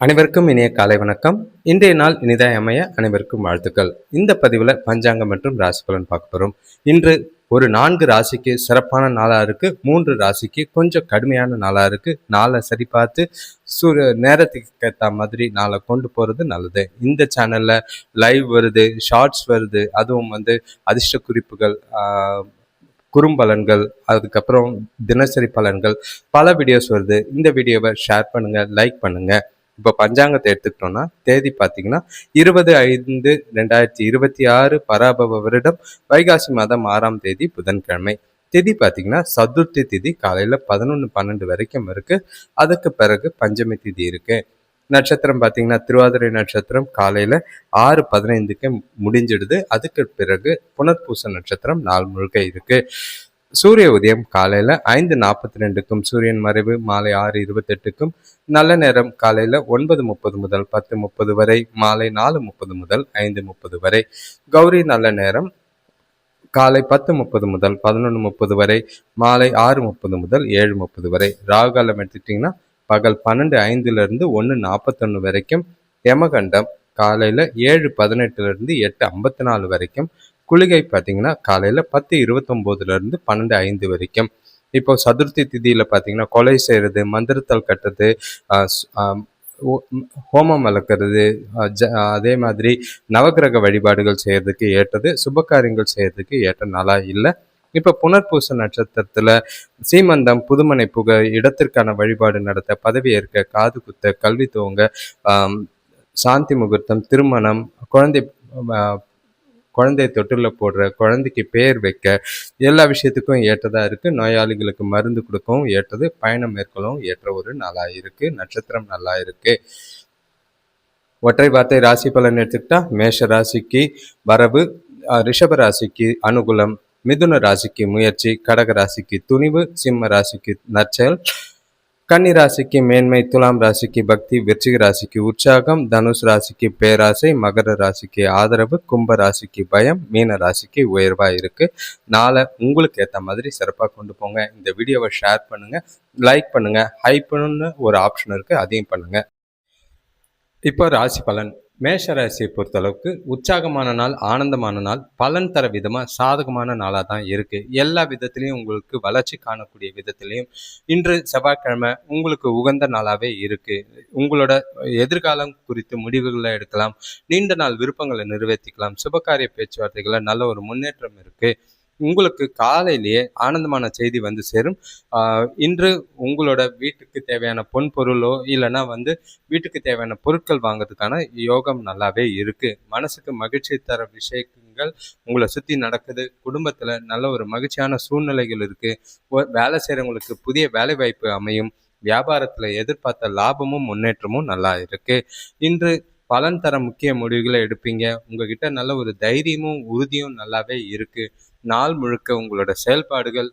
அனைவருக்கும் இனிய காலை வணக்கம். இன்றைய நாள் இனிதாய் அமைய அனைவருக்கும் வாழ்த்துக்கள். இந்த பதிவில் பஞ்சாங்கம் மற்றும் ராசி பலன் பார்க்க போகிறோம். இன்று ஒரு 4 ராசிக்கு சிறப்பான நாளாக இருக்குது, 3 ராசிக்கு கொஞ்சம் கடுமையான நாளாக இருக்குது. நாளை சரி பார்த்து நேரத்துக்கு ஏற்ற மாதிரி நாளை கொண்டு போகிறது நல்லது. இந்த சேனலில் லைவ் வருது, ஷார்ட்ஸ் வருது, அதுவும் அதிர்ஷ்ட குறிப்புகள், குறும்பலன்கள், அதுக்கப்புறம் தினசரி பலன்கள், பல வீடியோஸ் வருது. இந்த வீடியோவை ஷேர் பண்ணுங்கள், லைக் பண்ணுங்கள். இப்போ பஞ்சாங்கத்தை எடுத்துக்கிட்டோம்னா தேதி பார்த்தீங்கன்னா 20/5/2026 பராபவ வருடம் வைகாசி மாதம் 6ஆம் தேதி புதன்கிழமை. திதி பார்த்தீங்கன்னா சதுர்த்தி திதி காலையில் 11:12 வரைக்கும் இருக்குது. அதுக்கு பிறகு பஞ்சமி திதி இருக்குது. நட்சத்திரம் பார்த்தீங்கன்னா திருவாதிரை நட்சத்திரம் காலையில் 6:15க்கு முடிஞ்சிடுது. அதுக்கு பிறகு புனர்பூச நட்சத்திரம் நாள் முழுக்க இருக்குது. சூரிய உதயம் காலையில் 5:42க்கும் சூரியன் மறைவு மாலை 6:28க்கும். நல்ல நேரம் காலையில் 9:30 முதல் 10:30 வரை, மாலை 4:30 முதல் 5:30 வரை. கௌரி நல்ல நேரம் காலை 10:30 முதல் 11:30 வரை, மாலை 6:30 முதல் 7:30 வரை. ராகுகாலம் எடுத்துக்கிட்டிங்கன்னா பகல் 12:05 1:41 வரைக்கும். யமகண்டம் காலையில் 7:18 8:54 வரைக்கும். குளிகை பார்த்தீங்கன்னா காலையில் 10:29 12:05 வரைக்கும். இப்போ சதுர்த்தி திதியில் பார்த்தீங்கன்னா கொலை செய்கிறது, மந்திரத்தல் கட்டுறது, ஹோமம் வளர்க்குறது, அதே மாதிரி நவகிரக வழிபாடுகள் செய்கிறதுக்கு ஏற்றது, சுபகாரியங்கள் செய்கிறதுக்கு ஏற்ற நாளாக இல்லை. இப்போ புனர்பூச நட்சத்திரத்தில் சீமந்தம், புதுமனை புக, இடத்திற்கான வழிபாடு நடத்த, பதவி ஏற்க, காது குத்த, கல்வி துவங்க, சாந்தி முகூர்த்தம், திருமணம், குழந்தைய தொட்டிலில் போடுற, குழந்தைக்கு பேர் வைக்க, எல்லா விஷயத்துக்கும் ஏற்றதாக இருக்குது. நோயாளிகளுக்கு மருந்து கொடுக்கவும் ஏற்றது, பயணம் மேற்கொள்ளவும் ஏற்ற ஒரு நாளாக இருக்குது. நட்சத்திரம் நல்லா இருக்குது. ஒற்றை வார்த்தை ராசி பலன் எடுத்துக்கிட்டா மேஷ ராசிக்கு வரவு, ரிஷப ராசிக்கு அனுகூலம், மிதுன ராசிக்கு முயற்சி, கடக ராசிக்கு துணிவு, சிம்ம ராசிக்கு நற்செயல், கன்னி ராசிக்கு மேன்மை, துலாம் ராசிக்கு பக்தி, விருச்சிக ராசிக்கு உற்சாகம், தனுஷ் ராசிக்கு பேராசை, மகர ராசிக்கு ஆதரவு, கும்ப ராசிக்கு பயம், மீன ராசிக்கு உயர்வாக இருக்குது. நாளை உங்களுக்கு ஏற்ற மாதிரி சிறப்பாக கொண்டு போங்க. இந்த வீடியோவை ஷேர் பண்ணுங்கள், லைக் பண்ணுங்கள், ஹைப்னு ஒரு ஆப்ஷன் இருக்குது, அதையும் பண்ணுங்கள். இப்போ ராசி பலன். மேஷ ராசியை பொறுத்தளவுக்கு உற்சாகமான நாள், ஆனந்தமான நாள், பலன் தர விதமாக சாதகமான நாளாக தான் இருக்குது. எல்லா விதத்துலேயும் உங்களுக்கு வளர்ச்சி காணக்கூடிய விதத்துலேயும் இன்று செவ்வாய்க்கிழமை உங்களுக்கு உகந்த நாளாகவே இருக்குது. உங்களோட எதிர்காலம் குறித்து முடிவுகளை எடுக்கலாம், நீண்ட நாள் விருப்பங்களை நிறைவேற்றிக்கலாம், சுபகாரிய பேச்சுவார்த்தைகளில் நல்ல ஒரு முன்னேற்றம் இருக்குது. உங்களுக்கு காலையிலேயே ஆனந்தமான செய்தி வந்து சேரும். இன்று உங்களோட வீட்டுக்கு தேவையான பொன் பொருளோ இல்லைன்னா வீட்டுக்கு தேவையான பொருட்கள் வாங்கிறதுக்கான யோகம் நல்லாவே இருக்குது. மனசுக்கு மகிழ்ச்சி தர விஷயங்கள் உங்களை சுற்றி நடக்குது. குடும்பத்தில் நல்ல ஒரு மகிழ்ச்சியான சூழ்நிலைகள் இருக்குது. வேலை செய்கிறவங்களுக்கு புதிய வேலை வாய்ப்பு அமையும். வியாபாரத்தில் எதிர்பார்த்த லாபமும் முன்னேற்றமும் நல்லா இருக்குது. இன்று பலன் தர முக்கிய முடிவுகளை எடுப்பீங்க. உங்ககிட்ட நல்ல ஒரு தைரியமும் உறுதியும் நல்லாவே இருக்குது. நாள் முழுக்க உங்களோட செயல்பாடுகள்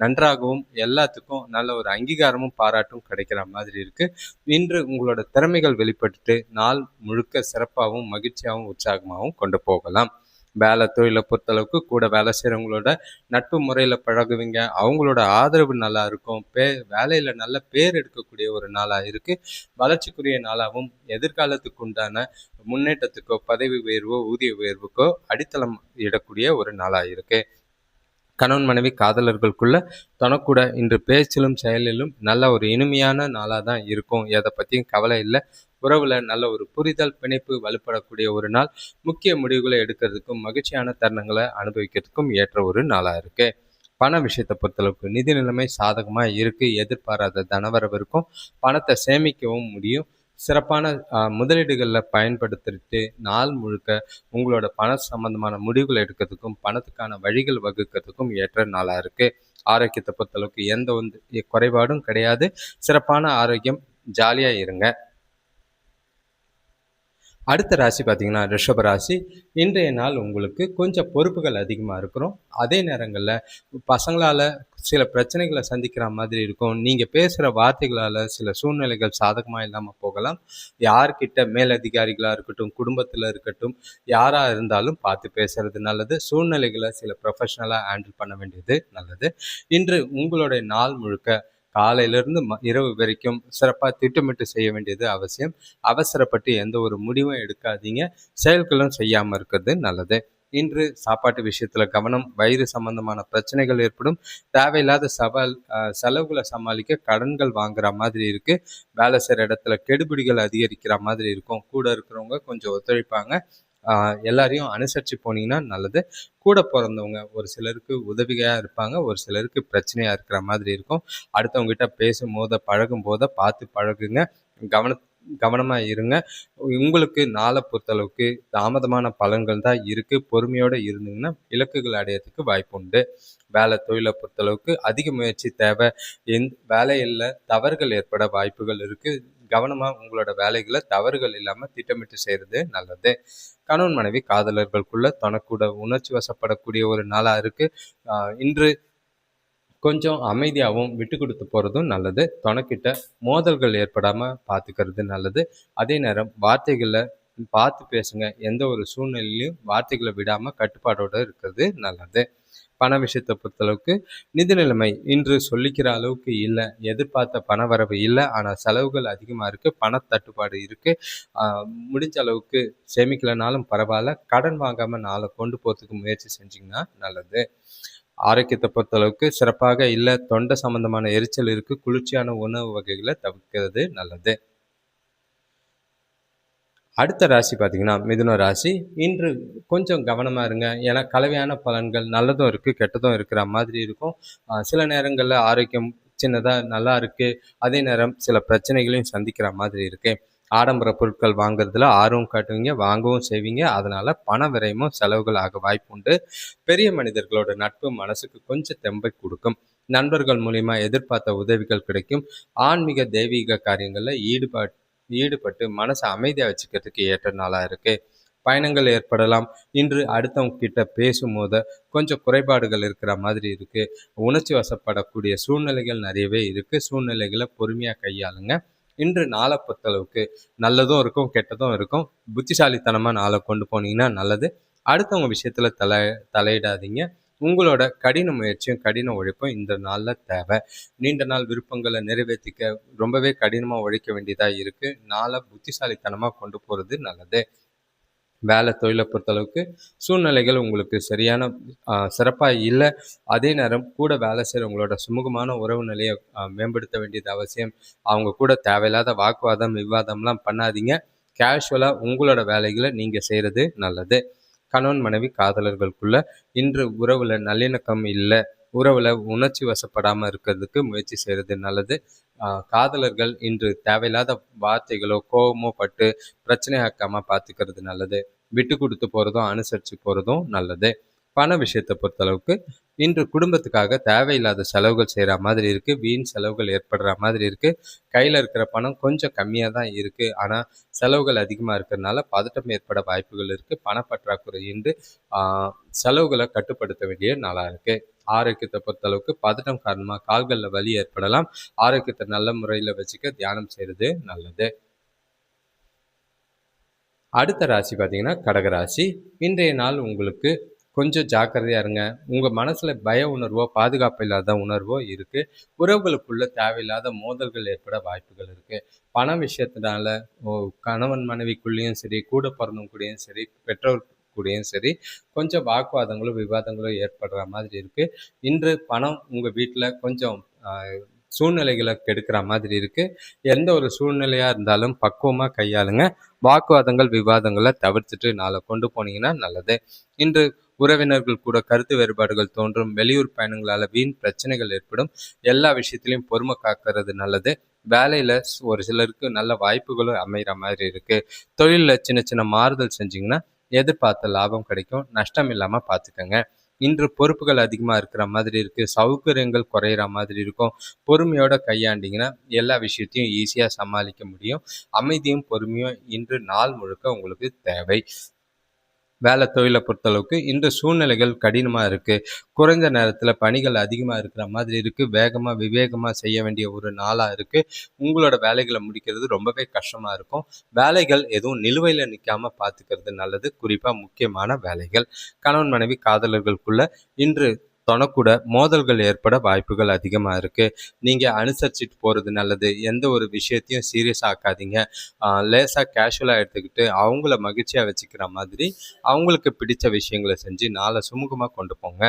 நன்றாகவும் எல்லாத்துக்கும் நல்ல ஒரு அங்கீகாரமும் பாராட்டும் கிடைக்கிற மாதிரி இருக்குது. இன்று உங்களோட திறமைகள் வெளிப்பட்டு நாள் முழுக்க சிறப்பாகவும் மகிழ்ச்சியாகவும் உற்சாகமாகவும் கொண்டு போகலாம். வேலை தொழிலை பொறுத்தளவுக்கு கூட வேலை செய்கிறவங்களோட நட்பு முறையில் பழகுவீங்க. அவங்களோட ஆதரவு நல்லா இருக்கும். வேலையில் நல்ல பேர் எடுக்கக்கூடிய ஒரு நாளாக இருக்குது. வளர்ச்சிக்குரிய நாளாகவும் எதிர்காலத்துக்கு உண்டான முன்னேற்றத்துக்கோ பதவி உயர்வோ ஊதிய உயர்வுக்கோ அடித்தளம் இடக்கூடிய ஒரு நாளாக இருக்குது. கணவன் மனைவி காதலர்களுக்குள்ள தனக்கூட இன்று பேச்சிலும் செயலிலும் நல்ல ஒரு இனிமையான நாளாக தான் இருக்கும். எதை பற்றியும் கவலை இல்லை. உறவில் நல்ல ஒரு புரிதல், பிணைப்பு வலுப்படக்கூடிய ஒரு நாள். முக்கிய முடிவுகளை எடுக்கிறதுக்கும் மகிழ்ச்சியான தருணங்களை அனுபவிக்கிறதுக்கும் ஏற்ற ஒரு நாளாக இருக்குது. பண விஷயத்தை பொறுத்தளவுக்கு நிதி நிலைமை சாதகமாக இருக்குது. எதிர்பாராத தனவரவு இருக்கும். பணத்தை சேமிக்கவும் முடியும். சிறப்பான முதலீடுகளில் பயன்படுத்திட்டு நாள் முழுக்க உங்களோட பண சம்பந்தமான முடிவுகள் எடுக்கிறதுக்கும் பணத்துக்கான வழிகள் வகுக்கிறதுக்கும் ஏற்ற நாளாக இருக்குது. ஆரோக்கியத்தை பொறுத்தளவுக்கு எந்த குறைபாடும் கிடையாது. சிறப்பான ஆரோக்கியம், ஜாலியாக இருங்க. அடுத்த ராசி பார்த்தீங்கன்னா ரிஷப ராசி. இன்றைய நாள் உங்களுக்கு கொஞ்சம் பொறுப்புகள் அதிகமாக இருக்கிறோம். அதே நேரங்களில் பசங்களால் சில பிரச்சனைகளை சந்திக்கிற மாதிரி இருக்கும். நீங்கள் பேசுகிற வார்த்தைகளால் சில சூழ்நிலைகள் சாதகமாக இல்லாமல் போகலாம். யார்கிட்ட மேலதிகாரிகளாக இருக்கட்டும், குடும்பத்தில் இருக்கட்டும், யாராக இருந்தாலும் பார்த்து பேசுகிறது நல்லது. சூழ்நிலைகளை சில ப்ரொஃபஷ்னலாக ஹேண்டில் பண்ண வேண்டியது நல்லது. இன்று உங்களுடைய நாள் முழுக்க காலையிலிருந்து இரவு வரைக்கும் சிறப்பாக திட்டமிட்டு செய்ய வேண்டியது அவசியம். அவசரப்பட்டு எந்த ஒரு முடிவும் எடுக்காதீங்க. செயல்களும் செய்யாமல் இருக்கிறது நல்லது. இன்று சாப்பாட்டு விஷயத்துல கவனம். வயிறு சம்பந்தமான பிரச்சனைகள் ஏற்படும். தேவையில்லாத செலவுகளை சமாளிக்க கடன்கள் வாங்குற மாதிரி இருக்கு. வேலை செய்கிற இடத்துல கெடுபிடிகள் அதிகரிக்கிற மாதிரி இருக்கும். கூட இருக்கிறவங்க கொஞ்சம் ஒத்துழைப்பாங்க. எல்லாரையும் அனுசரித்து போனீங்கன்னா நல்லது. கூட பிறந்தவங்க ஒரு சிலருக்கு உதவியாக இருப்பாங்க, ஒரு சிலருக்கு பிரச்சனையாக இருக்கிற மாதிரி இருக்கும். அடுத்தவங்ககிட்ட பேசும்போது பழகும் போது பார்த்து பழகுங்க. கவனமாக இருங்க. உங்களுக்கு நாளை பொறுத்தளவுக்கு தாமதமான பலன்கள் தான் இருக்குது. பொறுமையோடு இருந்தீங்கன்னா இலக்குகள் அடையிறதுக்கு வாய்ப்பு உண்டு. வேலை தொழிலை பொறுத்தளவுக்கு அதிக முயற்சி தேவை. வேலையில் தவறுகள் ஏற்பட வாய்ப்புகள் இருக்குது. கவனமாக உங்களோட வேலைகளை தவறுகள் இல்லாமல் திட்டமிட்டு செய்கிறது நல்லது. கணவன் மனைவி காதலர்களுக்குள்ள தனக்கூட உணர்ச்சி வசப்படக்கூடிய ஒரு நாளாக இருக்குது. இன்று கொஞ்சம் அமைதியாகவும் விட்டு கொடுத்து போகிறதும் நல்லது. துணைக்கிட்ட மோதல்கள் ஏற்படாமல் பார்த்துக்கிறது நல்லது. அதே நேரம் வார்த்தைகளை பார்த்து பேசுங்க. எந்த ஒரு சூழ்நிலையிலையும் வார்த்தைகளை விடாமல் கட்டுப்பாடோடு இருக்கிறது நல்லது. பண விஷயத்தை பொறுத்தளவுக்கு நிதி நிலைமை இன்று சொல்லிக்கிற அளவுக்கு இல்லை. எதிர்பார்த்த பண வரவு இல்லை, ஆனால் செலவுகள் அதிகமாக இருக்குது. பணத்தட்டுப்பாடு இருக்குது. முடிஞ்ச அளவுக்கு சேமிக்கலைனாலும் பரவாயில்ல, கடன் வாங்காமல் நாளை கொண்டு போகிறதுக்கு முயற்சி செஞ்சிங்கன்னா நல்லது. ஆரோக்கியத்தை பொறுத்தளவுக்கு சிறப்பாக இல்லை. தொண்டை சம்பந்தமான எரிச்சல் இருக்குது. குளிர்ச்சியான உணவு வகைகளை தவிர்க்கிறது நல்லது. அடுத்த ராசி பார்த்தீங்கன்னா மிதுன ராசி. இன்று கொஞ்சம் கவனமாக இருங்க. ஏன்னா கலவையான பலன்கள் நல்லதும் இருக்குது, கெட்டதும் இருக்கிற மாதிரி இருக்கும். சில நேரங்களில் ஆரோக்கியம் சின்னதாக நல்லா இருக்குது, அதே நேரம் சில பிரச்சனைகளையும் சந்திக்கிற மாதிரி இருக்குது. ஆடம்பர பொருட்கள் வாங்குறதுல ஆர்வம் காட்டுவீங்க, வாங்கவும் செய்வீங்க. அதனால் பண விரயமும் செலவுகள் ஆக வாய்ப்பு உண்டு. பெரிய மனிதர்களோட நட்பு மனசுக்கு கொஞ்சம் தெம்பை கொடுக்கும். நண்பர்கள் மூலிமா எதிர்பார்த்த உதவிகள் கிடைக்கும். ஆன்மீக தெய்வீக காரியங்களில் ஈடுபட்டு மனசை அமைதியாக வச்சுக்கிறதுக்கு ஏற்ற நாளாக இருக்குது. பயணங்கள் ஏற்படலாம். இன்று அடுத்தவங்க கிட்ட பேசும்போது கொஞ்சம் குறைபாடுகள் இருக்கிற மாதிரி இருக்குது. உணர்ச்சி வசப்படக்கூடிய சூழ்நிலைகள் நிறையவே இருக்குது. சூழ்நிலைகளை பொறுமையாக கையாளுங்க. இன்று நாளை பொறுத்தளவுக்கு நல்லதும் இருக்கும், கெட்டதும் இருக்கும். புத்திசாலித்தனமாக நாளை கொண்டு போனீங்கன்னா நல்லது. அடுத்தவங்க விஷயத்தில் தலையிடாதீங்க. உங்களோட கடின முயற்சியும் கடின உழைப்பும் இந்த நாளில் தேவை. நீண்ட நாள் விருப்பங்களை நிறைவேற்றிக்க ரொம்பவே கடினமாக உழைக்க வேண்டியதாக இருக்குது. நாளை புத்திசாலித்தனமாக கொண்டு போகிறது நல்லது. வேலை தொழிலை பொறுத்தளவுக்கு சூழ்நிலைகள் உங்களுக்கு சரியான சிறப்பாக இல்லை. அதே நேரம் கூட வேலை செய்கிறவங்களோட சுமூகமான உறவு நிலையை மேம்படுத்த வேண்டியது அவசியம். அவங்க கூட தேவையில்லாத வாக்குவாதம் விவாதம்லாம் பண்ணாதீங்க. கேஷுவலாக உங்களோட வேலைகளை நீங்கள் செய்கிறது நல்லது. கணவன் மனைவி காதலர்களுக்குள்ள இன்று உறவில் நல்லிணக்கம் இல்லை. உறவில் உணர்ச்சி வசப்படாமல் இருக்கிறதுக்கு முயற்சி செய்கிறது நல்லது. காதலர்கள் இன்று தேவையில்லாத வார்த்தைகளோ கோபமோ பட்டு பிரச்சனை ஆக்காமல் பார்த்துக்கிறது நல்லது. விட்டு கொடுத்து போகிறதும் அனுசரித்து போகிறதும் நல்லது. பண விஷயத்தை பொறுத்தளவுக்கு இன்று குடும்பத்துக்காக தேவையில்லாத செலவுகள் செய்கிற மாதிரி இருக்குது. வீண் செலவுகள் ஏற்படுற மாதிரி இருக்குது. கையில் இருக்கிற பணம் கொஞ்சம் கம்மியாக தான் இருக்குது, ஆனால் செலவுகள் அதிகமாக இருக்கிறதுனால பதட்டம் ஏற்பட வாய்ப்புகள் இருக்குது. பணப்பற்றாக்குறை இன்று செலவுகளை கட்டுப்படுத்த வேண்டிய நாளாக இருக்குது. ஆரோக்கியத்தை பொறுத்தளவுக்கு பதட்டம் காரணமாக கால்களில் வலி ஏற்படலாம். ஆரோக்கியத்தை நல்ல முறையில் வச்சுக்க தியானம் செய்கிறது நல்லது. அடுத்த ராசி பார்த்தீங்கன்னா கடகராசி. இன்றைய நாள் உங்களுக்கு கொஞ்சம் ஜாக்கிரதையாக இருங்க. உங்கள் மனசில் பய உணர்வோ பாதுகாப்பு இல்லாத உணர்வோ இருக்குது. உறவுகளுக்குள்ள தேவையில்லாத மோதல்கள் ஏற்பட வாய்ப்புகள் இருக்குது. பண விஷயத்தினால கணவன் மனைவிக்குள்ளேயும் சரி, கூட பிறந்தவங்க சரி, பெற்றோர் கூடயும் சரி, கொஞ்சம் வாக்குவாதங்களும் விவாதங்களும் ஏற்படுற மாதிரி இருக்குது. இன்று பணம் உங்கள் வீட்டில் கொஞ்சம் சூழ்நிலைகளை கெடுக்கிற மாதிரி இருக்குது. எந்த ஒரு சூழ்நிலையாக இருந்தாலும் பக்குவமாக கையாளுங்க. வாக்குவாதங்கள் விவாதங்களை தவிர்த்துட்டு நாளை கொண்டு போனீங்கன்னா நல்லது. இன்று உறவினர்கள் கூட கருத்து வேறுபாடுகள் தோன்றும். வெளியூர் பயணங்களால் வீண் பிரச்சனைகள் ஏற்படும். எல்லா விஷயத்திலையும் பொறுமை காக்கிறது நல்லது. வேலையில் ஒரு சிலருக்கு நல்ல வாய்ப்புகளும் அமைகிற மாதிரி இருக்குது. தொழிலில் சின்ன சின்ன மாறுதல் செஞ்சிங்கன்னா எதிர்பார்த்த லாபம் கிடைக்கும். நஷ்டம் இல்லாமல் பார்த்துக்கங்க. இன்று பொறுப்புகள் அதிகமாக இருக்கிற மாதிரி இருக்குது. சௌகரியங்கள் குறையிற மாதிரி இருக்கும். பொறுமையோட கையாண்டிங்கன்னா எல்லா விஷயத்தையும் ஈஸியாக சமாளிக்க முடியும். அமைதியும் பொறுமையும் இன்று நாள் முழுக்க உங்களுக்கு தேவை. வேலை தொழிலை பொறுத்தளவுக்கு இன்று சூழ்நிலைகள் கடினமாக இருக்குது. குறைந்த நேரத்தில் பணிகள் அதிகமாக இருக்கிற மாதிரி இருக்குது. வேகமாக விவேகமாக செய்ய வேண்டிய ஒரு நாளாக இருக்குது. உங்களோட வேலைகளை முடிக்கிறது ரொம்பவே கஷ்டமாக இருக்கும். வேலைகள் எதுவும் நிலுவையில் நிற்காமல் பார்த்துக்கிறது நல்லது, குறிப்பாக முக்கியமான வேலைகள். கணவன் மனைவி காதலர்களுக்குள்ள இன்று தொணக்கூட மோதல்கள் ஏற்பட வாய்ப்புகள் அதிகமா இருக்கு. நீங்க அனுசரிச்சுட்டு போறது நல்லது. எந்த ஒரு விஷயத்தையும் சீரியஸா ஆக்காதீங்க. லேசா கேஷுவலா எடுத்துக்கிட்டு, அவங்கள மகிழ்ச்சியா வச்சுக்கிற மாதிரி, அவங்களுக்கு பிடிச்ச விஷயங்கள செஞ்சு நாள சுமூகமா கொண்டு போங்க.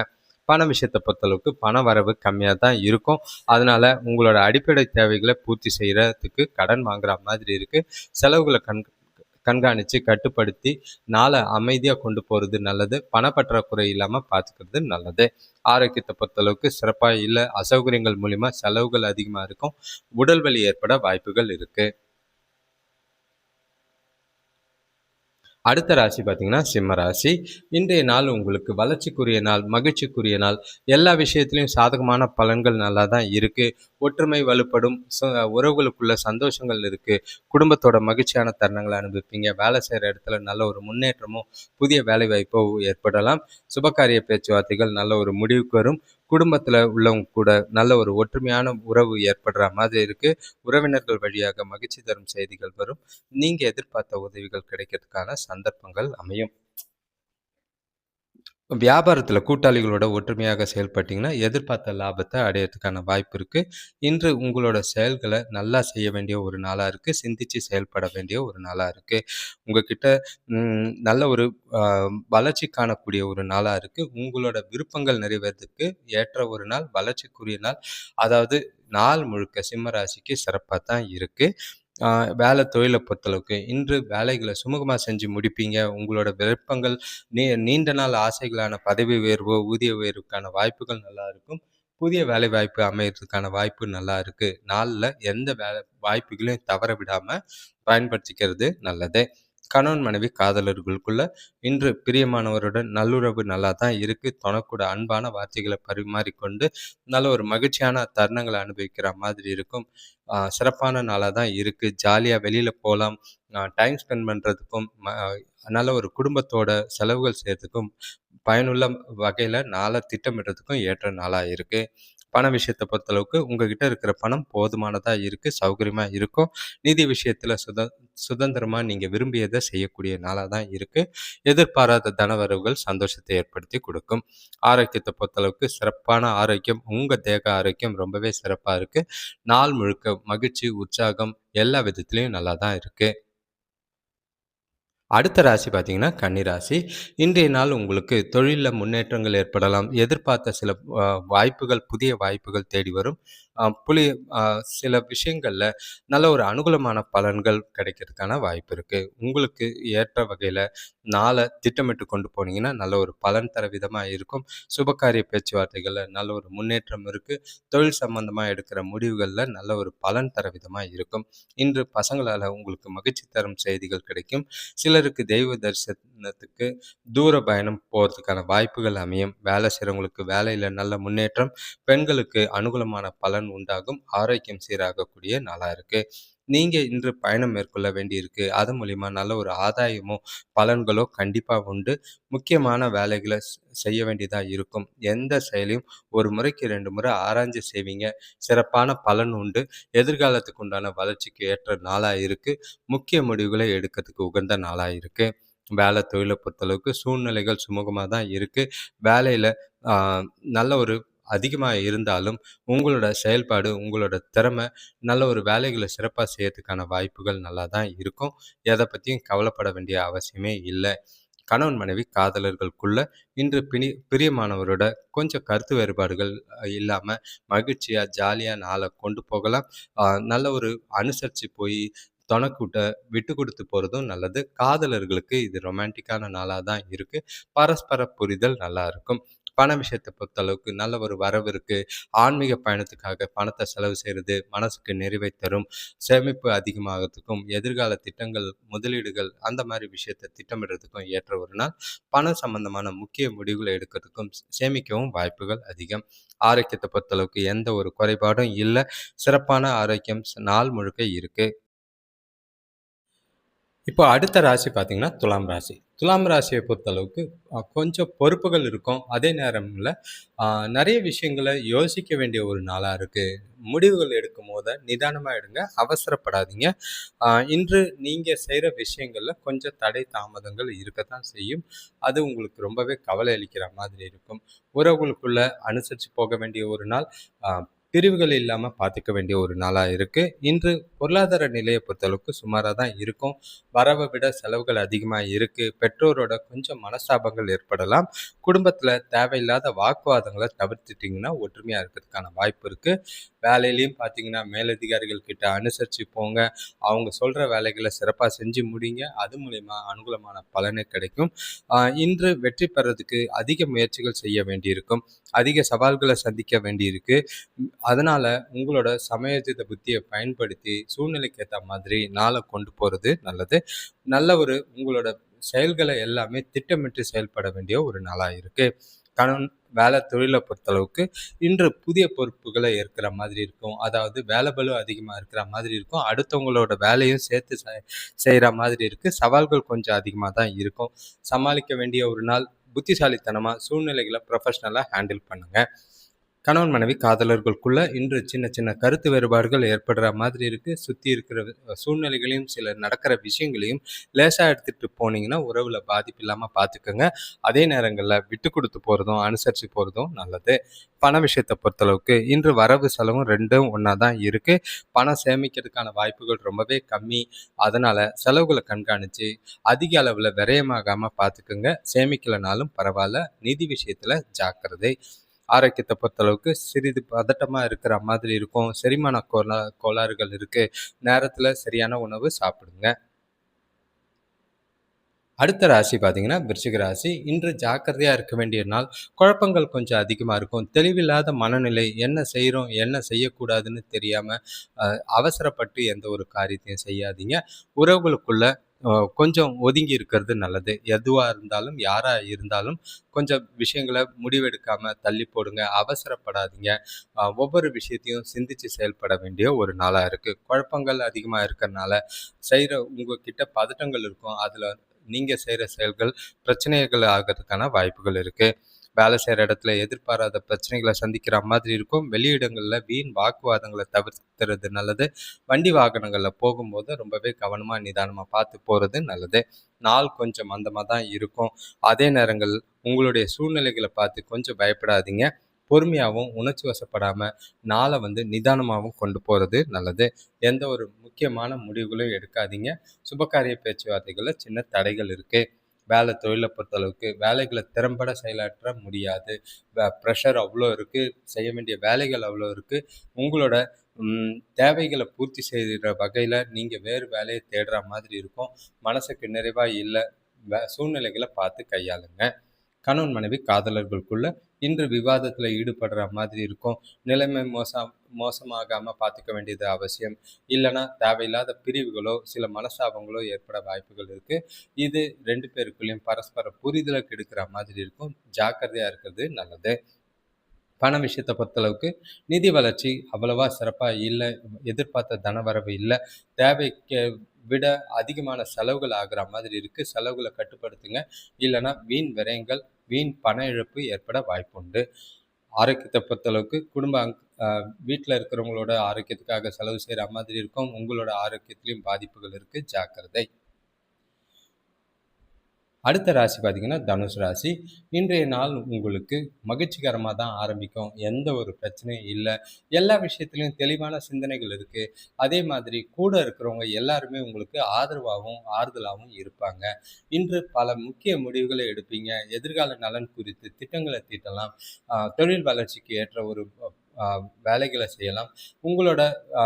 பண விஷயத்த பொறுத்தளவுக்கு பண வரவு கம்மியா தான் இருக்கும். அதனால உங்களோட அடிப்படை தேவைகள பூர்த்தி செய்றதுக்கு கடன் வாங்குற மாதிரி இருக்கு. செலவுகள கண்காணிச்சு, கட்டுப்படுத்தி நாள அமைதியா கொண்டு போறது நல்லது. பணப்பற்றாக்குறை இல்லாம பார்த்துக்கிறது நல்லது. ஆரோக்கியத்த பொறுத்தளவுக்கு சிறப்பா இல்ல. அசௌகரியங்கள் மூலியமா செலவுகள் அதிகமா இருக்கும். உடல் வலி ஏற்பட வாய்ப்புகள் இருக்கு. அடுத்த ராசி பார்த்தீங்கன்னா சிம்ம ராசி. இன்றைய நாள் உங்களுக்கு வளர்ச்சிக்குரிய நாள், மகிழ்ச்சிக்குரிய நாள். எல்லா விஷயத்திலயும் சாதகமான பலன்கள் நல்லா தான் இருக்கு. ஒற்றுமை வலுப்படும். உறவுகளுக்குள்ள சந்தோஷங்கள் இருக்கு. குடும்பத்தோட மகிழ்ச்சியான தருணங்கள அனுபவிப்பீங்க. வேலை செய்ற இடத்துல நல்ல ஒரு முன்னேற்றமும், புதிய வேலைவாய்ப்போ ஏற்படலாம். சுபகாரிய பேச்சுவார்த்தைகள் நல்ல ஒரு முடிவுக்கு வரும். குடும்பத்துல உள்ளவங்க கூட நல்ல ஒரு ஒற்றுமையான உறவு ஏற்படுற மாதிரி இருக்கு. உறவினர்கள் வழியாக மகிழ்ச்சி தரும் செய்திகள் வரும். நீங்க எதிர்பார்த்த உதவிகள் கிடைக்கிறதுக்கான சந்தர்ப்பங்கள் அமையும். வியாபாரத்துல கூட்டாளிகளோட ஒற்றுமையாக செயல்பட்டீங்கன்னா, எதிர்பார்த்த லாபத்த அடையறதுக்கான வாய்ப்பு இருக்கு. இன்று உங்களோட செயல்கள நல்லா செய்ய வேண்டிய ஒரு நாளா இருக்கு. சிந்திச்சு செயல்பட வேண்டிய ஒரு நாளா இருக்கு. உங்ககிட்ட நல்ல ஒரு அ வளர்ச்சி காணக்கூடிய ஒரு நாளா இருக்கு. உங்களோட விருப்பங்கள் நிறைவேறதுக்கு ஏற்ற ஒரு நாள், வளர்ச்சிக்குரிய நாள். அதாவது நாள் முழுக்க சிம்ம ராசிக்கு சிறப்பா தான் இருக்கு. ஆ வேலை தொழில பொறுத்தளவுக்கு, இன்று வேலைகள சுமூகமா செஞ்சு முடிப்பீங்க. உங்களோட விருப்பங்கள் நீண்ட நாள் ஆசைகளான பதவி உயர்வோ, ஊதிய உயர்வுக்கான வாய்ப்புகள் நல்லா இருக்கும். புதிய வேலைவாய்ப்பு அமையறதுக்கான வாய்ப்பு நல்லா இருக்கு. நாள்ல எந்த வாய்ப்புகளையும் தவற விடாம பயன்படுத்திக்கிறது நல்லது. கணவன் மனைவி காதலர்களுக்குள்ள இன்று பிரியமானவருடன் நல்லுறவு நல்லா தான் இருக்கு. தொணக்கூட அன்பான வார்த்தைகள பரிமாறிக்கொண்டு நல்ல ஒரு மகிழ்ச்சியான தருணங்கள அனுபவிக்கிற மாதிரி இருக்கும். சிறப்பான நாளா தான் இருக்கு. ஜாலியா வெளியில போலாம். டைம் ஸ்பெண்ட் பண்றதுக்கும், நல்ல ஒரு குடும்பத்தோட செலவுகள் செய்றதுக்கும், பயனுள்ள வகையில நாள திட்டமிடுறதுக்கும் ஏற்ற நாளா இருக்கு. பண விஷயத்த பொறுத்தளவுக்கு உங்ககிட்ட இருக்கிற பணம் போதுமானதா இருக்கு. சௌகரியமா இருக்கும். நிதி விஷயத்துல சுதந்திரமா நீங்க விரும்பியத செய்யக்கூடிய நாளா தான் இருக்கு. எதிர்பாராத தனவரவுகள் சந்தோஷத்தை ஏற்படுத்தி கொடுக்கும். ஆரோக்கியத்த பொறுத்தளவுக்கு சிறப்பான ஆரோக்கியம். உங்க தேக ஆரோக்கியம் ரொம்பவே சிறப்பா இருக்கு. நாள் முழுக்க மகிழ்ச்சி, உற்சாகம் எல்லா விதத்திலயும் நல்லா தான் இருக்கு. அடுத்த ராசி பார்த்தீங்கன்னா கன்னி ராசி. இன்றைய நாள் உங்களுக்கு தொழில்ல முன்னேற்றங்கள் ஏற்படலாம். எதிர்பார்த்த சில வாய்ப்புகள், புதிய வாய்ப்புகள் தேடி வரும். அ புளி அ சில விஷயங்கள்ல நல்ல ஒரு அனுகூலமான பலன்கள் கிடைக்கிறதுக்கான வாய்ப்பு இருக்கு. உங்களுக்கு ஏற்ற வகையில நாள திட்டமிட்டு கொண்டு போனீங்கன்னா, நல்ல ஒரு பலன் தர விதமா இருக்கும். சுபகாரிய பேச்சுவார்த்தைகள்ல நல்ல ஒரு முன்னேற்றம் இருக்கு. தொழில் சம்பந்தமா எடுக்கிற முடிவுகள்ல நல்ல ஒரு பலன் தர விதமா இருக்கும். இன்று பசங்களால உங்களுக்கு மகிழ்ச்சி தரும் செய்திகள் கிடைக்கும். சிலருக்கு தெய்வ தரிசனத்துக்கு தூர பயணம் போறதுக்கான வாய்ப்புகள் அமையும். வேலை செய்றவங்களுக்கு வேலையில நல்ல முன்னேற்றம். பெண்களுக்கு அனுகூலமான பலன் உண்டாகும். ஆரோக்கியம் சீராகக்கூடிய நாளா இருக்கு. நீங்க இன்று பயணம் மேற்கொள்ள வேண்டியிருக்கு. அது மூலியமா நல்ல ஒரு ஆதாயமோ, பலன்களோ கண்டிப்பா உண்டு. முக்கியமான வேலைகள செய்ய வேண்டியதா இருக்கும். எந்த செயலையும் ஒரு முறைக்கு 2 முறை ஆராய்ஞ்சு செய்வீங்க. சிறப்பான பலன் உண்டு. எதிர்காலத்துக்கு உண்டான வளர்ச்சிக்கு ஏற்ற நாளா இருக்கு. முக்கிய முடிவுகளை எடுக்கிறதுக்கு உகந்த நாளா இருக்கு. வேலை தொழில பொறுத்தளவுக்கு சூழ்நிலைகள் சுமூகமா தான் இருக்கு. வேலையில ஆ நல்ல ஒரு அதிகமா இருந்தாலும், உங்களோட செயல்பாடு, உங்களோட திறமை நல்ல ஒரு வேலைகள சிறப்பா செய்யறதுக்கான வாய்ப்புகள் நல்லா தான் இருக்கும். எத பத்தியும் கவலைப்பட வேண்டிய அவசியமே இல்ல. கணவன் மனைவி காதலர்களுக்குள்ள இன்று பிரியமானவரோட கொஞ்சம் கருத்து வேறுபாடுகள் இல்லாம மகிழ்ச்சியா, ஜாலியா நாள கொண்டு போகலாம். நல்ல ஒரு அனுசரிச்சு போய் தொணக்கூட்ட விட்டு குடுத்து போறதும் நல்லது. காதலர்களுக்கு இது ரொமான்டிக்கான நாளா தான் இருக்கு. பரஸ்பர புரிதல் நல்லா இருக்கும். பண விஷயத்த பொறுத்தளவுக்கு நல்ல ஒரு வரவு இருக்கு. ஆன்மீக பயணத்துக்காக பணத்த செலவு செய்றது மனசுக்கு நிறைவை தரும். சேமிப்பு அதிகமாகறதுக்கும், எதிர்கால திட்டங்கள், முதலீடுகள் அந்த மாரி விஷயத்த திட்டமிடுறதுக்கும் ஏற்ற ஒரு நாள். பணம் சம்பந்தமான முக்கிய முடிவுகள எடுக்கிறதுக்கும், சேமிக்கவும் வாய்ப்புகள் அதிகம். ஆரோக்கியத்த பொறுத்தளவுக்கு எந்த ஒரு குறைபாடும் இல்ல. சிறப்பான ஆரோக்கியம் நாள் முழுக்க இருக்கு. இப்போ அடுத்த ராசி பார்த்தீங்கன்னா, துலாம் ராசி. துலாம் ராசியை பொறுத்தளவுக்கு கொஞ்சம் பொறுப்புகள் இருக்கும். அதே நேரம்ல அ நெறைய விஷயங்கள யோசிக்க வேண்டிய ஒரு நாளா இருக்கு. முடிவுகள் எடுக்கும்போது நிதானமா எடுங்க. அவசரப்படாதீங்க. இன்று நீங்க செய்ற விஷயங்கள்ல கொஞ்சம் தடை தாமதங்கள் இருக்கத்தான் செய்யும். அது உங்களுக்கு ரொம்பவே கவலை அளிக்கிற மாதிரி இருக்கும். உறவுகளுக்குள்ள அனுசரிச்சு போக வேண்டிய ஒரு நாள். அ பிரிவுகள் இல்லாம பார்த்துக்க வேண்டிய ஒரு நாளா இருக்கு. இன்று பொருளாதார நிலைய பொறுத்தளவுக்கு சுமாரா தான் இருக்கும். வரவ விட செலவுகள் அதிகமா இருக்கு. பெற்றோரோட கொஞ்சம் மனஸ்தாபங்கள் ஏற்படலாம். குடும்பத்தில தேவையில்லாத வாக்குவாதங்கள தவிர்த்துட்டீங்கன்னா, ஒற்றுமையா இருக்கிறதுக்கான வாய்ப்பு இருக்கு. வேலையிலயும் பார்த்தீங்கன்னா, மேலதிகாரிகள் கிட்ட அனுசரிச்சு போங்க. அவங்க சொல்ற வேலைகள சிறப்பா செஞ்சு முடிங்க. அது மூலியமா அனுகூலமான பலனே கிடைக்கும். இன்று வெற்றி பெறதுக்கு அதிக முயற்சிகள் செய்ய வேண்டியிருக்கும். அதிக சவால்கள சந்திக்க வேண்டியிருக்கு. அதனால உங்களோட சமயோஜித புத்திய பயன்படுத்தி சூழ்நிலைக்கு ஏத்த மாதிரி நாள கொண்டு போறது நல்லது. நல்ல ஒரு உங்களோட செயல்கள எல்லாமே திட்டமிட்டு செயல்பட வேண்டிய ஒரு நாளா இருக்கு. கணவன் வேலை தொழில பொறுத்தளவுக்கு இன்று புதிய பொறுப்புகள ஏற்கிற மாதிரி இருக்கும். அதாவது வேலை பளு அதிகமா இருக்கிற மாதிரி இருக்கும். அடுத்தவங்களோட வேலையும் சேர்த்து செய்ற மாதிரி இருக்கு. சவால்கள் கொஞ்சம் அதிகமா தான் இருக்கும். சமாளிக்க வேண்டிய ஒரு நாள். புத்திசாலித்தனமா சூழ்நிலைகள ப்ரொஃபஷனலா ஹேண்டில் பண்ணுங்க. கணவன் மனைவி காதலர்களுக்குள்ள இன்று சின்ன சின்ன கருத்து வேறுபாடுகள் ஏற்படுற மாதிரி இருக்கு. சுத்தி இருக்கிற சூழ்நிலைகளையும் சில நடக்கிற விஷயங்களையும் லேசா எடுத்துட்டு போனீங்கன்னா உறவுல பாதிப்பு இல்லாம பார்த்துக்கோங்க. அதே நேரங்கள்ல விட்டு கொடுத்து போறதும் அனுசரிச்சு போறதும் நல்லது. பண விஷயத்தை பொறுத்தளவுக்கு இன்று வரவு செலவும் ரெண்டும் ஒன்றா தான் இருக்கு. பணம் சேமிக்கிறதுக்கான வாய்ப்புகள் ரொம்பவே கம்மி. அதனால செலவுகளை கண்காணிச்சு அதிக அளவில் விரயமாகாம பார்த்துக்குங்க. சேமிக்கலைனாலும் பரவாயில்ல. நிதி விஷயத்துல ஜாக்கிரதை. ஆரோக்கியத்தை பொறுத்தளவுக்கு சிறிது பதட்டமா இருக்கிற மாதிரி இருக்கும். செரிமான கோளாறுகள் இருக்கு. நேரத்துல சரியான உணவு சாப்பிடுங்க. அடுத்த ராசி பார்த்தீங்கன்னா, விருச்சிக ராசி. இன்று ஜாக்கிரதையா இருக்க வேண்டிய நாள். குழப்பங்கள் கொஞ்சம் அதிகமா இருக்கும். தெளிவில்லாத மனநிலை. என்ன செய்றோம், என்ன செய்யக்கூடாதுன்னு தெரியாம, அ அவசரப்பட்டு எந்த ஒரு காரியத்தையும் செய்யாதீங்க. உறவுகளுக்குள்ள கொஞ்சம் ஒதுங்கி இருக்கிறது நல்லது. எதுவா இருந்தாலும், யாரா இருந்தாலும் கொஞ்சம் விஷயங்கள முடிவெடுக்காம தள்ளி போடுங்க. அவசரப்படாதீங்க. ஒவ்வொரு விஷயத்தையும் சிந்திச்சு செயல்பட வேண்டிய ஒரு நாளா இருக்கு. குழப்பங்கள் அதிகமா இருக்கறனால, செய்ற உங்ககிட்ட பதட்டங்கள் இருக்கும். அதுல நீங்க செய்ற செயல்கள் பிரச்சனைகள் ஆகறதுக்கான வாய்ப்புகள் இருக்கு. வேலை செய்ற இடத்துல எதிர்பாராத பிரச்சனைகள சந்திக்கிற மாதிரி இருக்கும். வெளியிடங்கள்ல வீண் வாக்குவாதங்கள தவிர்த்துறது நல்லது. வண்டி வாகனங்கள்ல போகும்போது ரொம்பவே கவனமா, நிதானமா பார்த்து போறது நல்லது. நாள் கொஞ்சம் மந்தமா தான் இருக்கும். அதே நேரங்கள் உங்களுடைய சூழ்நிலைகள பார்த்து கொஞ்சம் பயப்படாதீங்க. பொறுமையாவும், உணர்ச்சி வசப்படாம நாள நிதானமாவும் கொண்டு போறது நல்லது. எந்த ஒரு முக்கியமான முடிவுகளையும் எடுக்காதீங்க. சுபகாரிய பேச்சுவார்த்தைகள்ல சின்ன தடைகள் இருக்கு. வேலை தொழில பொறுத்தளவுக்கு வேலைகள திறம்பட செயலாற்ற முடியாது. ப்ரெஷர் அவ்வளோ இருக்கு. செய்ய வேண்டிய வேலைகள் அவ்வளோ இருக்கு. உங்களோட தேவைகள பூர்த்தி செய்ற வகையில நீங்க வேறு வேலைய தேடுற மாதிரி இருக்கும். மனசுக்கு நிறைவா இல்ல. சூழ்நிலைகள பார்த்து கையாளுங்க. கணவன் மனைவி காதலர்களுக்குள்ள இன்று விவாதத்துல ஈடுபடுற மாதிரி இருக்கும். நிலைமை மோசமாகாம பார்த்துக்க வேண்டியது அவசியம். இல்லைன்னா தேவையில்லாத பிரிவுகளோ சில மனஸ்தாபங்களோ ஏற்பட வாய்ப்புகள் இருக்கு. இது 2 பேருக்குள்ளேயும் பரஸ்பர புரிதலை கெடுக்கிற மாதிரி இருக்கும். ஜாக்கிரதையா இருக்கிறது நல்லது. பண விஷயத்த பொறுத்தளவுக்கு நிதி வளர்ச்சி அவ்வளவா சிறப்பா இல்ல. எதிர்பார்த்த தனவரவு இல்ல. தேவைக்கு விட அதிகமான செலவுகள் ஆகுற மாதிரி இருக்கு. செலவுகள கட்டுப்படுத்துங்க. இல்லன்னா வீண் விரயங்கள், வீண் பண இழப்பு ஏற்பட வாய்ப்புண்டு. ஆரோக்கியத்த பொறுத்தளவுக்கு குடும்ப வீட்ல இருக்கிறவங்களோட ஆரோக்கியத்துக்காக செலவு செய்ற மாதிரி இருக்கும். உங்களோட ஆரோக்கியத்திலயும் பாதிப்புகள் இருக்கு. ஜாக்கிரதை. அடுத்த ராசி பார்த்தீங்கன்னா, தனுசு ராசி. இன்றைய நாள் உங்களுக்கு மகிழ்ச்சிகரமா தான் ஆரம்பிக்கும். எந்த ஒரு பிரச்சனையும் இல்ல. எல்லா விஷயத்திலயும் தெளிவான சிந்தனைகள் இருக்கு. அதே மாதிரி கூட இருக்கிறவங்க எல்லாருமே உங்களுக்கு ஆதரவாவும், ஆறுதலாவும் இருப்பாங்க. இன்று பல முக்கிய முடிவுகளை எடுப்பீங்க. எதிர்கால நலன் குறித்து திட்டங்கள தீட்டலாம். தொழில் வளர்ச்சிக்கு ஏற்ற ஒரு அ வேலைகள செய்யலாம். உங்களோட அ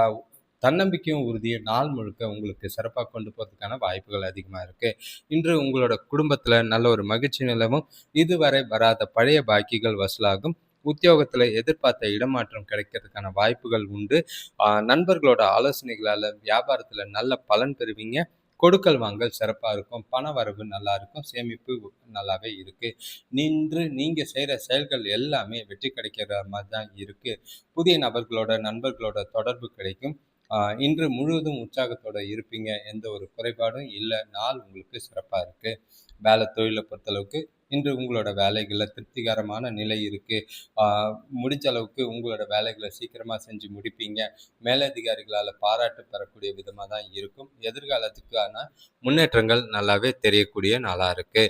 தன்னம்பிக்கையும் உறுதியும் நாள் முழுக்க உங்களுக்கு சிறப்பா கொண்டு போறதுக்கான வாய்ப்புகள் அதிகமா இருக்கு. இன்று உங்களோட குடும்பத்துல நல்ல ஒரு மகிழ்ச்சி நிலவும். இதுவரை வராத பழைய பாக்கிகள் வசூலாகும். உத்தியோகத்துல எதிர்பார்த்த இடமாற்றம் கிடைக்கிறதுக்கான வாய்ப்புகள் உண்டு. நண்பர்களோட ஆலோசனைகளால வியாபாரத்துல நல்ல பலன் பெறுவீங்க. கொடுக்கல் வாங்கல் சிறப்பா இருக்கும். பண வரவு நல்லா இருக்கும். சேமிப்பு நல்லாவே இருக்கு. நின்று நீங்க செய்யற செயல்கள் எல்லாமே வெற்றி கிடைக்கிற மாதிரி தான் இருக்கு. புதிய நபர்களோட நண்பர்களோட தொடர்பு கிடைக்கும். இன்று முழுவதும் உற்சாகத்தோட இருப்பீங்க. எந்த ஒரு குறைபாடும் இல்ல. நாள் உங்களுக்கு சிறப்பா இருக்கு. வேலை தொழில பொறுத்தளவுக்கு இன்று உங்களோட வேலைகள்ல திருப்திகரமான நிலை இருக்கு. ஆ முடிஞ்ச அளவுக்கு உங்களோட வேலைகள சீக்கிரமா செஞ்சு முடிப்பீங்க. மேலதிகாரிகளால பாராட்டு பெறக்கூடிய விதமா தான் இருக்கும். எதிர்காலத்துக்கான முன்னேற்றங்கள் நல்லாவே தெரியக்கூடிய நாளா இருக்கு.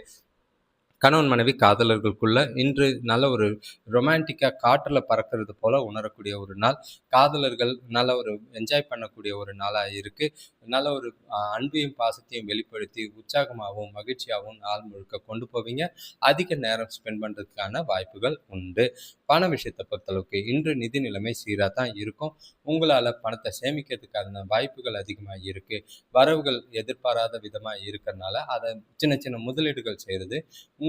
கணவன் மனைவி காதலர்களுக்குள்ள இன்று நல்ல ஒரு ரொமான்டிக்கா காற்றுல பறக்கிறது போல உணரக்கூடிய ஒரு நாள். காதலர்கள் நல்ல ஒரு என்ஜாய் பண்ணக்கூடிய ஒரு நாளா இருக்கு. நல்ல ஒரு அன்பையும் பாசத்தையும் வெளிப்படுத்தி உற்சாகமாகவும் மகிழ்ச்சியாகவும் நாள் முழுக்க கொண்டு போவீங்க. அதிக நேரம் ஸ்பெண்ட் பண்றதுக்கான வாய்ப்புகள் உண்டு. பண விஷயத்தை பொறுத்தளவுக்கு இன்று நிதி நிலைமை சீராக தான் இருக்கும். உங்களால் பணத்தை சேமிக்கிறதுக்கான வாய்ப்புகள் அதிகமாக இருக்கு. வரவுகள் எதிர்பாராத விதமாக இருக்கிறனால அதை சின்ன சின்ன முதலீடுகள் செய்கிறது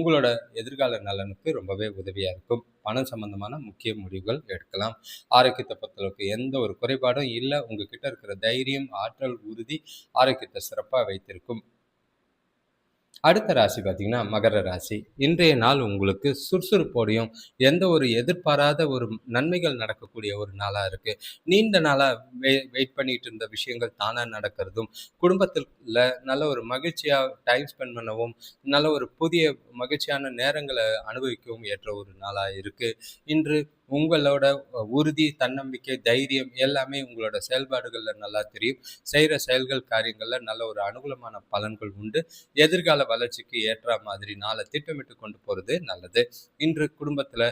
உங்களோட எதிர்கால நலனுக்கு ரொம்பவே உதவியா இருக்கும். பணம் சம்பந்தமான முக்கிய முடிவுகள் எடுக்கலாம். ஆரோக்கியத்தை பொறுத்தளவுக்கு எந்த ஒரு குறைபாடும் இல்லை. உங்ககிட்ட இருக்கிற தைரியம், ஆற்றல், உறுதி ஆரோக்கியத்தை சிறப்பாக வைத்திருக்கும். அடுத்த ராசி பார்த்தீங்கன்னா மகர ராசி. இன்றைய நாள் உங்களுக்கு சுறுசுறுப்போடையும் எந்த ஒரு எதிர்பாராத ஒரு நன்மைகள் நடக்கக்கூடிய ஒரு நாளா இருக்கு. நீண்ட நாளா வெயிட் பண்ணிட்டு இருந்த விஷயங்கள் தானா நடக்கிறதும், குடும்பத்துல நல்ல ஒரு மகிழ்ச்சியா டைம் ஸ்பெண்ட் பண்ணவும், நல்ல ஒரு புதிய மகிழ்ச்சியான நேரங்களை அனுபவிக்கவும் ஏற்ற ஒரு நாளா இருக்கு. இன்று உங்களோட உறுதி, தன்னம்பிக்கை, தைரியம் எல்லாமே உங்களோட செயல்பாடுகள்ல நல்லா தெரியும். செய்கிற செயல்கள், காரியங்கள்ல நல்ல ஒரு அனுகூலமான பலன்கள் உண்டு. எதிர்கால வளர்ச்சிக்கு ஏற்ற மாதிரி நாளை திட்டமிட்டு கொண்டு போறது நல்லது. இன்று குடும்பத்துல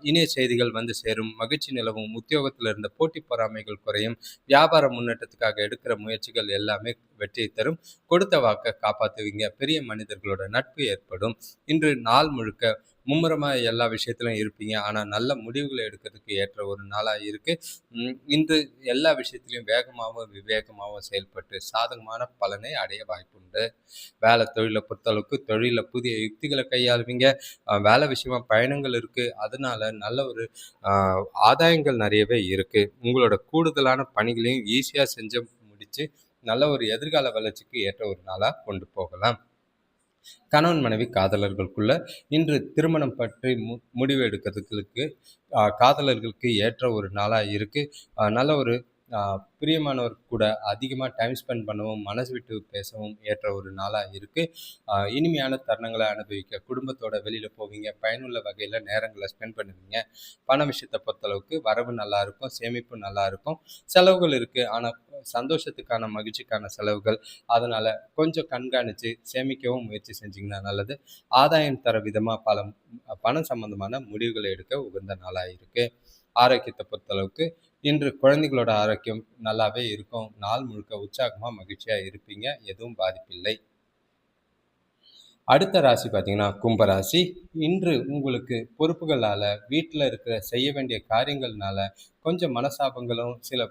இணைய செய்திகள் வந்து சேரும், மகிழ்ச்சி நிலவும், உத்தியோகத்துல இருந்த போட்டி பொறாமைகள் குறையும், வியாபார முன்னேற்றத்துக்காக எடுக்கிற முயற்சிகள் எல்லாமே வெற்றியை தரும். கொடுத்த வாக்கை காப்பாற்றுவீங்க. பெரிய மனிதர்களோட நட்பு ஏற்படும். இன்று நாள் முழுக்க மும்முரமா எல்லா விஷயத்திலும் இருப்பீங்க. ஆனா நல்ல முடிவுகளை எடுக்கிறதுக்கு ஏற்ற ஒரு நாளா இருக்கு. இன்று எல்லா விஷயத்திலையும் வேகமாகவும் விவேகமாகவும் செயல்பட்டு சாதகமான பலனை அடைய வாய்ப்புண்டு. வேலை தொழிலை பொறுத்தளவுக்கு தொழில புதிய யுக்திகளை கையாளுவீங்க. வேலை விஷயமா பயணங்கள் இருக்கு. அதனால நல்ல ஒரு ஆதாயங்கள் நிறையவே இருக்கு. உங்களோட கூடுதலான பணிகளையும் ஈஸியா செஞ்சு முடிச்சு நல்ல ஒரு எதிர்கால வளர்ச்சிக்கு ஏற்ற ஒரு நாளா கொண்டு போகலாம். கணவன் மனைவி காதலர்களுக்குள்ள இன்று திருமணம் பற்றி முடிவு எடுக்கிறதுக்கு காதலர்களுக்கு ஏற்ற ஒரு நாளாக இருக்கு. நல்ல ஒரு பிரியமானவர் கூட அதிகமாக டைம் ஸ்பெண்ட் பண்ணவும், மனசு விட்டு பேசவும் ஏற்ற ஒரு நாளாக இருக்கு. இனிமையான தருணங்களை அனுபவிக்க குடும்பத்தோட வெளியில் போவீங்க. பயனுள்ள வகையில் நேரங்களை ஸ்பெண்ட் பண்ணுவீங்க. பண விஷயத்தை பொறுத்தளவுக்கு வரவு நல்லா இருக்கும், சேமிப்பு நல்லா இருக்கும். செலவுகள் இருக்குது, ஆனால் சந்தோஷத்துக்கான மகிழ்ச்சிக்கான செலவுகள். அதனால் கொஞ்சம் கண்காணித்து சேமிக்கவும் முயற்சி செஞ்சிங்கன்னா நல்லது. ஆதாயம் தர விதமாக பணம் சம்பந்தமான முடிவுகளை எடுக்க உகந்த நாளாக இருக்குது. ஆரோக்கியத்தை பொறுத்தளவுக்கு இன்று குழந்தைகளோட ஆரோக்கியம் நல்லாவே இருக்கும். நாள் முழுக்க உற்சாகமாக மகிழ்ச்சியாக இருப்பீங்க. எதுவும் பாதிப்பில்லை. அடுத்த ராசி பார்த்தீங்கன்னா கும்பராசி. இன்று உங்களுக்கு பொறுப்புகளால் வீட்டில் இருக்கிற செய்ய வேண்டிய காரியங்கள்னால கொஞ்சம் மனசாபங்களும் சில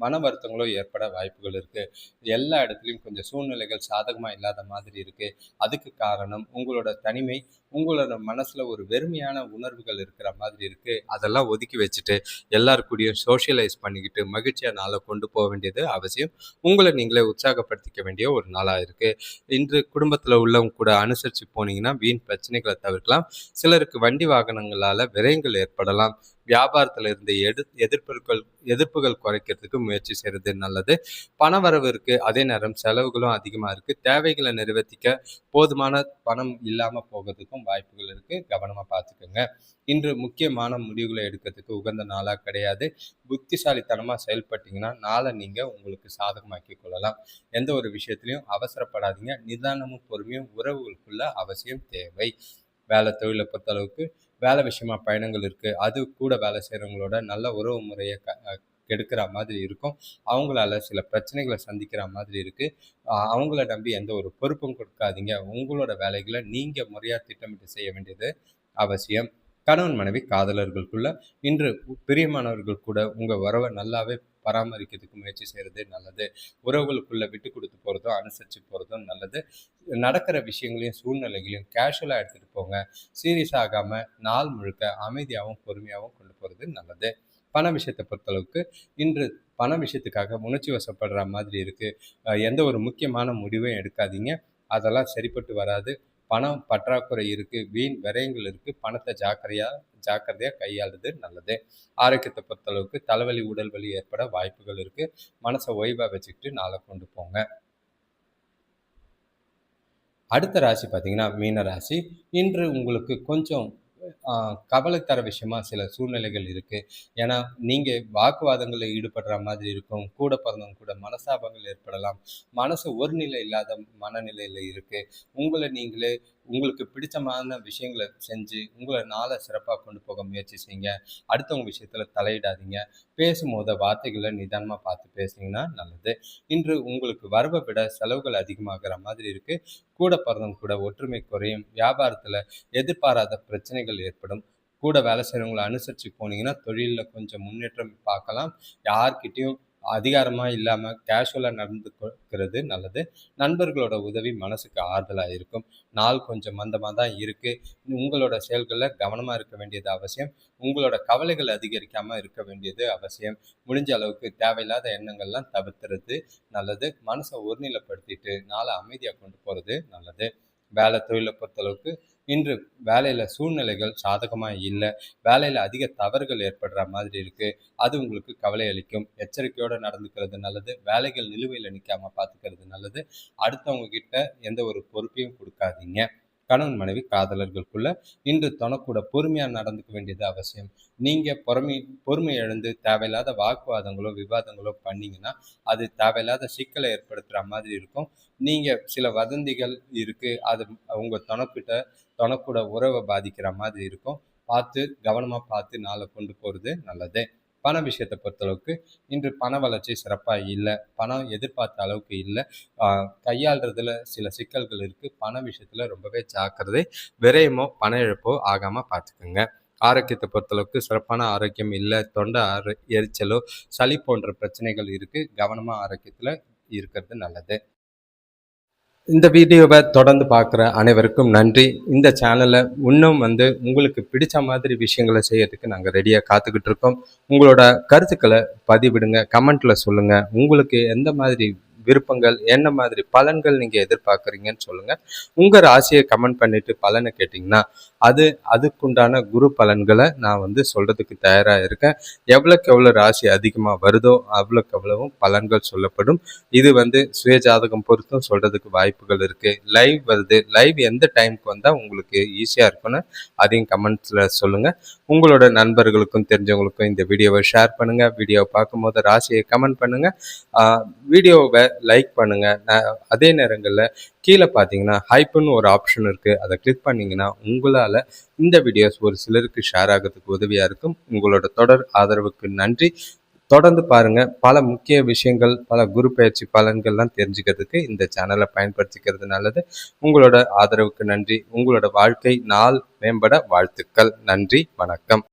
மன வருத்தங்களோ ஏற்பட வாய்ப்புகள் இருக்குது. எல்லா இடத்துலையும் கொஞ்சம் சூழ்நிலைகள் சாதகமாக இல்லாத மாதிரி இருக்குது. அதுக்கு காரணம் உங்களோட தனிமை, உங்களோட மனசில் ஒரு வெறுமையான உணர்வுகள் இருக்கிற மாதிரி இருக்குது. அதெல்லாம் ஒதுக்கி வச்சுட்டு எல்லாருக்கூடையும் சோஷியலைஸ் பண்ணிக்கிட்டு மகிழ்ச்சியாக நாளை கொண்டு போக வேண்டியது அவசியம். உங்களை நீங்களே உற்சாகப்படுத்திக்க வேண்டிய ஒரு நாளாக இருக்குது. இன்று குடும்பத்தில் உள்ளவங்க கூட அனுசரித்து போனீங்கன்னா வீண் பிரச்சனைகளை தவிர்க்கலாம். சிலருக்கு வண்டி வாகனங்களால் விரயங்கள் ஏற்படலாம். வியாபாரத்தில் இருந்த எதிர்ப்புகள் குறைக்கிறதுக்கு முயற்சி செய்கிறது நல்லது. பண வரவு இருக்கு, அதே நேரம் செலவுகளும் அதிகமாக இருக்கு. தேவைகளை நிறைவேற்றிக்க போதுமான பணம் இல்லாமல் போகிறதுக்கும் வாய்ப்புகள் இருக்கு. கவனமாக பார்த்துக்கோங்க. இன்று முக்கியமான முடிவுகளை எடுக்கிறதுக்கு உகந்த நாளாக கிடையாது. புத்திசாலித்தனமாக செயல்பட்டீங்கன்னா நாளை நீங்கள் உங்களுக்கு சாதகமாக்கி கொள்ளலாம். எந்த ஒரு விஷயத்திலையும் அவசரப்படாதீங்க. நிதானமும் பொறுமையும் உறவுகளுக்குள்ள அவசியம் தேவை. வேலை தொழிலை பொறுத்தளவுக்கு வேலை விஷயமா பயணங்கள் இருக்குது. அது கூட வேலை செய்கிறவங்களோட நல்ல உறவு முறையை கெடுக்கிற மாதிரி இருக்கும். அவங்களால சில பிரச்சனைகளை சந்திக்கிற மாதிரி இருக்குது. அவங்கள நம்பி எந்த ஒரு பொறுப்பும் கொடுக்காதீங்க. உங்களோட வேலைகளை நீங்கள் முறையாக திட்டமிட்டு செய்ய வேண்டியது அவசியம். கணவன் மனைவி காதலர்களுக்குள்ள இன்று பிரியமானவர்கள் கூட உங்கள் உறவை நல்லாவே பராமரிக்கிறதுக்கு முயற்சி செய்கிறது நல்லது. உறவுகளுக்குள்ள விட்டு கொடுத்து போகிறதும் அனுசரித்து போகிறதும் நல்லது. நடக்கிற விஷயங்களையும் சூழ்நிலைகளையும் கேஷுவலாக எடுத்துகிட்டு போங்க. சீரியஸ் ஆகாமல் நாள் முழுக்க அமைதியாகவும் பொறுமையாகவும் கொண்டு போகிறது நல்லது. பண விஷயத்தை பொறுத்தளவுக்கு இன்று பண விஷயத்துக்காக உணர்ச்சி வசப்படுற மாதிரி இருக்குது. எந்த ஒரு முக்கியமான முடிவையும் எடுக்காதீங்க. அதெல்லாம் சரிப்பட்டு வராது. பணம் பற்றாக்குறை இருக்குது, வீண் விரயங்கள் இருக்குது, பணத்தை ஜாக்கிரதையாக கையாளுறது நல்லது. ஆரோக்கியத்தை பொறுத்தளவுக்கு தலைவலி உடல் வலி ஏற்பட வாய்ப்புகள் இருக்குது. மனசை ஓய்வாக வச்சுக்கிட்டு நாளை கொண்டு போங்க. அடுத்த ராசி பார்த்தீங்கன்னா மீன ராசி. இன்று உங்களுக்கு கொஞ்சம் கவலை தர விஷயமா சில சூழ்நிலைகள் இருக்குது. ஏன்னா நீங்கள் வாக்குவாதங்களில் ஈடுபடுற மாதிரி இருக்கும். கூட பிறந்தவங்க கூட மனஸ்தாபங்கள் ஏற்படலாம். மனசு ஒரு நிலை இல்லாத மனநிலையில் இருக்குது. உங்களை நீங்களே உங்களுக்கு பிடிச்சமான விஷயங்களை செஞ்சு உங்களை நாளை சிறப்பாக கொண்டு போக முயற்சி செய்யுங்க. அடுத்தவங்க விஷயத்தில் தலையிடாதீங்க. பேசும்போது வார்த்தைகளை நிதானமாக பார்த்து பேசுனீங்கன்னா நல்லது. இன்று உங்களுக்கு வரவை விட செலவுகள் அதிகமாகிற மாதிரி இருக்குது. கூட பிறந்தவங்க கூட ஒற்றுமை குறையும். வியாபாரத்தில் எதிர்பாராத பிரச்சனைகள் ஏற்படும். கூட வேலை செய்கிறவங்களை அனுசரித்து போனீங்கன்னா தொழிலில் கொஞ்சம் முன்னேற்றம் பார்க்கலாம். யார்கிட்டையும் அதிகாரமாக இல்லாமல் கேஷுவலாக நடந்துக்கிறது நல்லது. நண்பர்களோட உதவி மனசுக்கு ஆறுதலாக இருக்கும். நாள் கொஞ்சம் மந்தமாக தான் இருக்குது. உங்களோட செயல்களில் கவனமாக இருக்க வேண்டியது அவசியம். உங்களோட கவலைகள் அதிகரிக்காமல் இருக்க வேண்டியது அவசியம். முடிஞ்ச அளவுக்கு தேவையில்லாத எண்ணங்கள்லாம் தவிர்த்துறது நல்லது. மனசை ஒருநிலைப்படுத்திட்டு நாளை அமைதியாக கொண்டு போகிறது நல்லது. வேலை தொழிலை பொறுத்தளவுக்கு இன்று வேலையில் சூழ்நிலைகள் சாதகமாக இல்லை. வேலையில் அதிக தவறுகள் ஏற்படுற மாதிரி இருக்குது. அது உங்களுக்கு கவலை அளிக்கும். எச்சரிக்கையோடு நடந்துக்கிறது நல்லது. வேலைகள் நிலுவையில் நிற்காமல் பார்த்துக்கிறது நல்லது. அடுத்தவங்க கிட்ட எந்த ஒரு பொறுப்பையும் கொடுக்காதீங்க. கணவன் மனைவி காதலர்களுக்குள்ள இன்று தொணக்கூட பொறுமையாக நடந்துக்க வேண்டியது அவசியம். நீங்கள் பொறுமை இழந்து தேவையில்லாத வாக்குவாதங்களோ விவாதங்களோ பண்ணிங்கன்னா அது தேவையில்லாத சிக்கலை ஏற்படுத்துகிற மாதிரி இருக்கும். நீங்கள் சில வதந்திகள் இருக்குது, அது உங்கள் தொணக்கூட உறவை பாதிக்கிற மாதிரி இருக்கும். கவனமாக பார்த்து நாளை கொண்டு போகிறது நல்லது. பண விஷயத்தை பொறுத்தளவுக்கு இன்று பண வளர்ச்சி சிறப்பாக இல்லை. பணம் எதிர்பார்த்த அளவுக்கு இல்லை. கையாளுறதுல சில சிக்கல்கள் இருக்குது. பண விஷயத்தில் ரொம்பவே ஜாக்கிரதை. விரயமோ பண இழப்போ ஆகாமல் பார்த்துக்குங்க. ஆரோக்கியத்தை பொறுத்தளவுக்கு சிறப்பான ஆரோக்கியம் இல்லை. தொண்டை எரிச்சலோ சளி போன்ற பிரச்சனைகள் இருக்குது. கவனமாக ஆரோக்கியத்தில் இருக்கிறது நல்லது. இந்த வீடியோவை தொடர்ந்து பார்க்குற அனைவருக்கும் நன்றி. இந்த சேனலை இன்னும் உங்களுக்கு பிடிச்ச மாதிரி விஷயங்களை செய்யறதுக்கு நாங்கள் ரெடியாக காத்துக்கிட்டு இருக்கோம். உங்களோட கருத்துக்களை பதிவிடுங்க, கமெண்ட்டில் சொல்லுங்கள். உங்களுக்கு எந்த மாதிரி விருப்பங்கள், என்ன மாதிரி பலன்கள் நீங்கள் எதிர்பார்க்குறீங்கன்னு சொல்லுங்கள். உங்கள் ராசியை கமெண்ட் பண்ணிவிட்டு பலனை கேட்டிங்கன்னா அதுக்குண்டான குரு பலன்களை நான் சொல்கிறதுக்கு தயாராக இருக்கேன். எவ்வளோக்கு எவ்வளோ ராசி அதிகமாக வருதோ அவ்வளோக்கு எவ்வளவும் பலன்கள் சொல்லப்படும். இது சுயஜாதகம் பொறுத்தும் சொல்கிறதுக்கு வாய்ப்புகள் இருக்குது. லைவ் வருது. லைவ் எந்த டைமுக்கு வந்தால் உங்களுக்கு ஈஸியாக இருக்குன்னு அதையும் கமெண்ட்ஸில் சொல்லுங்கள். உங்களோட நண்பர்களுக்கும் தெரிஞ்சவங்களுக்கும் இந்த வீடியோவை ஷேர் பண்ணுங்கள். வீடியோவை பார்க்கும்போது ராசியை கமெண்ட் பண்ணுங்கள். வீடியோவை லைக் பண்ணுங்கள். அதே நேரங்களில் கீழே பார்த்தீங்கன்னா ஹைப்புன்னு ஒரு ஆப்ஷன் இருக்குது. அதை கிளிக் பண்ணிங்கன்னா உங்களால் இந்த வீடியோஸ் ஒரு சிலருக்கு ஷேர் ஆகிறதுக்கு உதவியாக இருக்கும். உங்களோட தொடர் ஆதரவுக்கு நன்றி. தொடர்ந்து பாருங்கள். பல முக்கிய விஷயங்கள், பல குரு பயிற்சி பலன்கள்லாம் தெரிஞ்சுக்கிறதுக்கு இந்த சேனலை பயன்படுத்திக்கிறது நல்லது. உங்களோட ஆதரவுக்கு நன்றி. உங்களோட வாழ்க்கை நாள் மேம்பட வாழ்த்துக்கள். நன்றி, வணக்கம்.